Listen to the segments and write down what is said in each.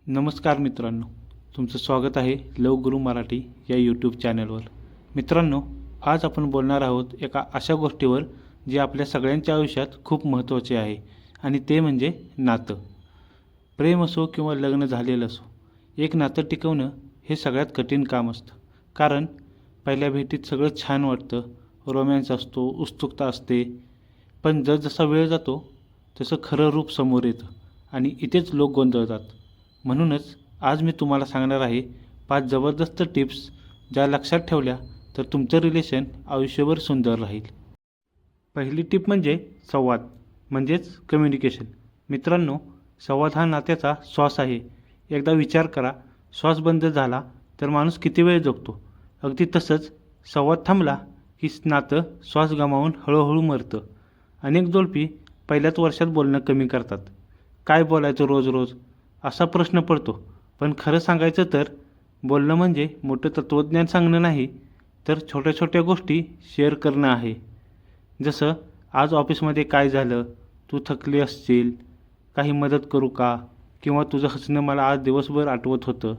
नमस्कार मित्रांनो, तुमचं स्वागत आहे लव गुरु मराठी या यूट्यूब चॅनलवर. मित्रांनो, आज आपण बोलणार आहोत एका अशा गोष्टीवर जी आपल्या सगळ्यांच्या आयुष्यात खूप महत्त्वाची आहे आणि ते म्हणजे नातं. प्रेम असो किंवा लग्न झालेलं असो, एक नातं टिकवणं हे सगळ्यात कठीण काम असतं. कारण पहिल्या भेटीत सगळं छान वाटतं, रोमॅन्स असतो, उत्सुकता असते. पण जसा वेळ जातो तसं खरं रूप समोर येतं आणि इथेच लोक गोंधळतात. म्हणूनच आज मी तुम्हाला सांगणार आहे 5 जबरदस्त टिप्स, ज्या लक्षात ठेवल्या तर तुमचं रिलेशन आयुष्यभर सुंदर राहील. पहिली टिप म्हणजे संवाद म्हणजेच कम्युनिकेशन. मित्रांनो, संवाद हा नात्याचा श्वास आहे. एकदा विचार करा, श्वास बंद झाला तर माणूस किती वेळ जगतो. अगदी तसंच संवाद थांबला की नातं श्वास गमावून हळूहळू मरतं. अनेक जोडपी पहिल्याच वर्षात बोलणं कमी करतात. काय बोलायचं रोज रोज असा प्रश्न पडतो. पण खरं सांगायचं तर बोलणं म्हणजे मोठं तत्त्वज्ञान सांगणं नाही, तर छोट्या छोट्या गोष्टी शेअर करणं आहे. जसं आज ऑफिसमध्ये काय झालं, तू थकली असशील, काही मदत करू का, किंवा तुझं हसणं मला आज दिवसभर आठवत होतं.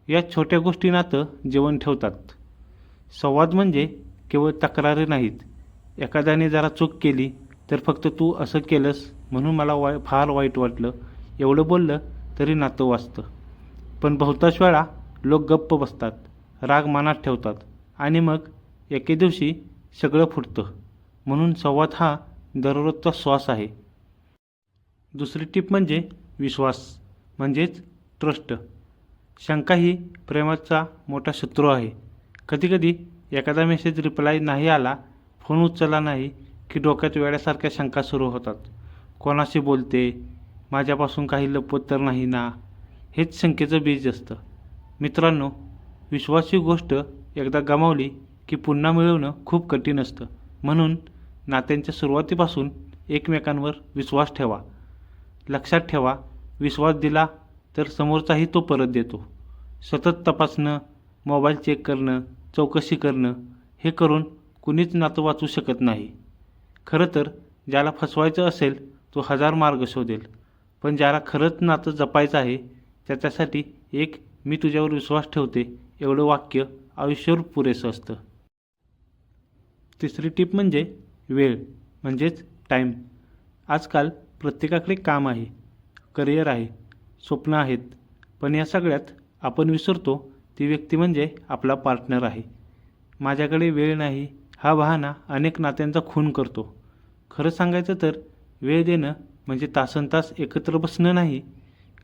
या छोट्या गोष्टी नातं जीवन ठेवतात. संवाद म्हणजे केवळ तक्रारी नाहीत. एखाद्याने जरा चूक केली तर फक्त तू असं केलंस म्हणून मला फार वाईट वाटलं एवढं बोललं तरी नातं वाचतं. पण बहुतांश वेळा लोक गप्प बसतात, राग मनात ठेवतात आणि मग एके दिवशी सगळं फुटतं. म्हणून संवाद हा दररोजचा श्वास आहे. दुसरी टिप म्हणजे विश्वास म्हणजेच ट्रस्ट. शंका ही प्रेमाचा मोठा शत्रू आहे. कधीकधी एखादा मेसेज रिप्लाय नाही आला, फोन उचलला नाही की डोक्यात वेड्यासारख्या शंका सुरू होतात. कोणाशी बोलते, माझ्यापासून काही लपवत तर नाही ना, हेच शंकेचं बीज असतं. मित्रांनो, विश्वास ही गोष्ट एकदा गमावली की पुन्हा मिळवणं खूप कठीण असतं. म्हणून नात्यांच्या सुरुवातीपासून एकमेकांवर विश्वास ठेवा. लक्षात ठेवा, विश्वास दिला तर समोरचाही तो परत देतो. सतत तपासणं, मोबाईल चेक करणं, चौकशी करणं हे करून कुणीच नातं वाचू शकत नाही. खरं तर ज्याला फसवायचं असेल तो 1000 मार्ग शोधेल, पण ज्याला खरंच नातं जपायचं आहे त्याच्यासाठी एक "मी तुझ्यावर विश्वास ठेवते" एवढं वाक्य आयुष्यभर पुरेसं असतं. तिसरी टिप म्हणजे वेळ म्हणजेच टाईम. आजकाल प्रत्येकाकडे काम आहे, करिअर आहे, स्वप्न आहेत, पण या सगळ्यात आपण विसरतो ती व्यक्ती म्हणजे आपला पार्टनर आहे. माझ्याकडे वेळ नाही हा बहाणा अनेक नात्यांचा खून करतो. खरं सांगायचं तर वेळ देणं म्हणजे तासनतास एकत्र बसणं नाही.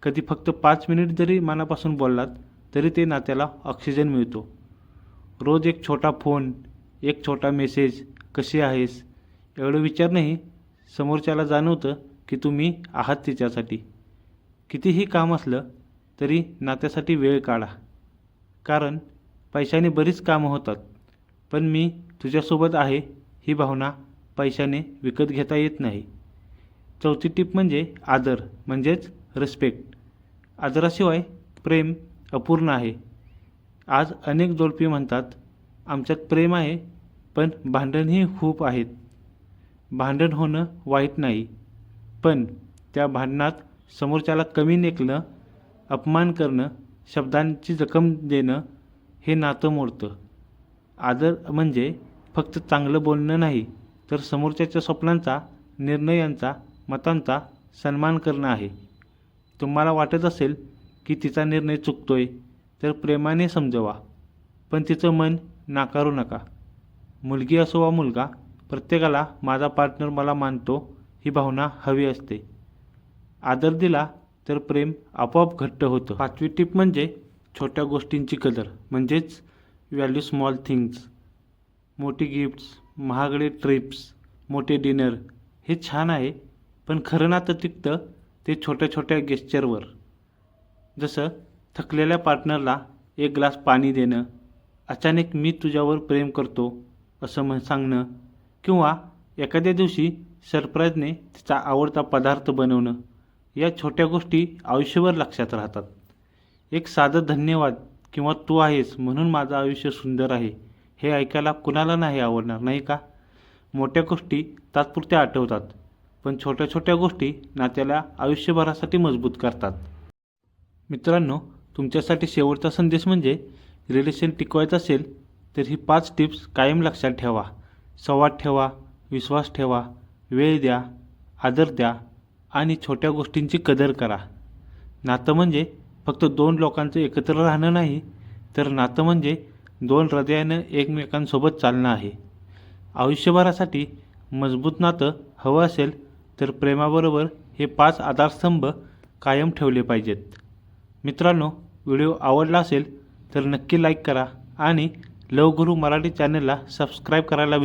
कधी फक्त 5 मिनिट जरी मनापासून बोललात तरी ते नात्याला ऑक्सिजन मिळतो. रोज एक छोटा फोन, एक छोटा मेसेज, कशी आहेस एवढं विचारणंही समोरच्याला जाणवतं की तुम्ही आहात तिच्यासाठी. कितीही काम असलं तरी नात्यासाठी वेळ काढा. कारण पैशाने बरीच कामं होतात, पण "मी तुझ्यासोबत आहे" ही भावना पैशाने विकत घेता येत नाही. चौथी टिप म्हणजे आदर म्हणजेच रिस्पेक्ट. आदराशिवाय प्रेम अपूर्ण आहे. आज अनेक जोडपी म्हणतात, आमच्यात प्रेम आहे पण भांडणही खूप आहेत. भांडण होणं वाईट नाही, पण त्या भांडणात समोरच्याला कमी लेखणं, अपमान करणं, शब्दांची जखम देणं हे नातं मोडतं. आदर म्हणजे फक्त चांगलं बोलणं नाही, तर समोरच्याच्या स्वप्नांचा, निर्णयांचा, मतांचा सन्मान करणं आहे. तुम्हाला वाटत असेल की तिचा निर्णय चुकतोय तर प्रेमाने समजवा, पण तिचं मन नाकारू नका. मुलगी असो वा मुलगा, प्रत्येकाला माझा पार्टनर मला मानतो ही भावना हवी असते. आदर दिला तर प्रेम आपोआप घट्ट होतं. 5वी टिप म्हणजे छोट्या गोष्टींची कदर म्हणजेच व्हॅल्यू स्मॉल थिंग्स. मोठी गिफ्ट्स, महागडे ट्रिप्स, मोठे डिनर हे छान आहे, पण खरं नातं टिकतं ते छोट्या छोट्या गेस्चरवर. जसं थकलेल्या पार्टनरला एक ग्लास पाणी देणं, अचानक "मी तुझ्यावर प्रेम करतो" असं सांगणं, किंवा एखाद्या दिवशी सरप्राईजने तिचा आवडता पदार्थ बनवणं. या छोट्या गोष्टी आयुष्यभर लक्षात राहतात. एक साधं "धन्यवाद" किंवा "तू आहेस म्हणून माझं आयुष्य सुंदर आहे" हे ऐकायला कुणाला नाही आवडणार, नाही का? मोठ्या गोष्टी तात्पुरत्या आठवतात, पण छोट्या छोट्या गोष्टी नात्याला आयुष्यभरासाठी मजबूत करतात. मित्रांनो, तुमच्यासाठी शेवटचा संदेश म्हणजे रिलेशन टिकवायचं असेल तर ही 5 टिप्स कायम लक्षात ठेवा. संवाद ठेवा, विश्वास ठेवा, वेळ द्या, आदर द्या आणि छोट्या गोष्टींची कदर करा. नातं म्हणजे फक्त 2 लोकांचं एकत्र राहणं नाही, तर नातं म्हणजे 2 हृदयानं एकमेकांसोबत चालणं आहे. आयुष्यभरासाठी मजबूत नातं हवं असेल तर प्रेमाबरोबर हे 5 आधारस्तंभ कायम ठेवले पाहिजेत. मित्रांनो, व्हिडिओ आवडला असेल तर नक्की लाईक करा आणि लव गुरु मराठी चॅनलला सबस्क्राईब करायला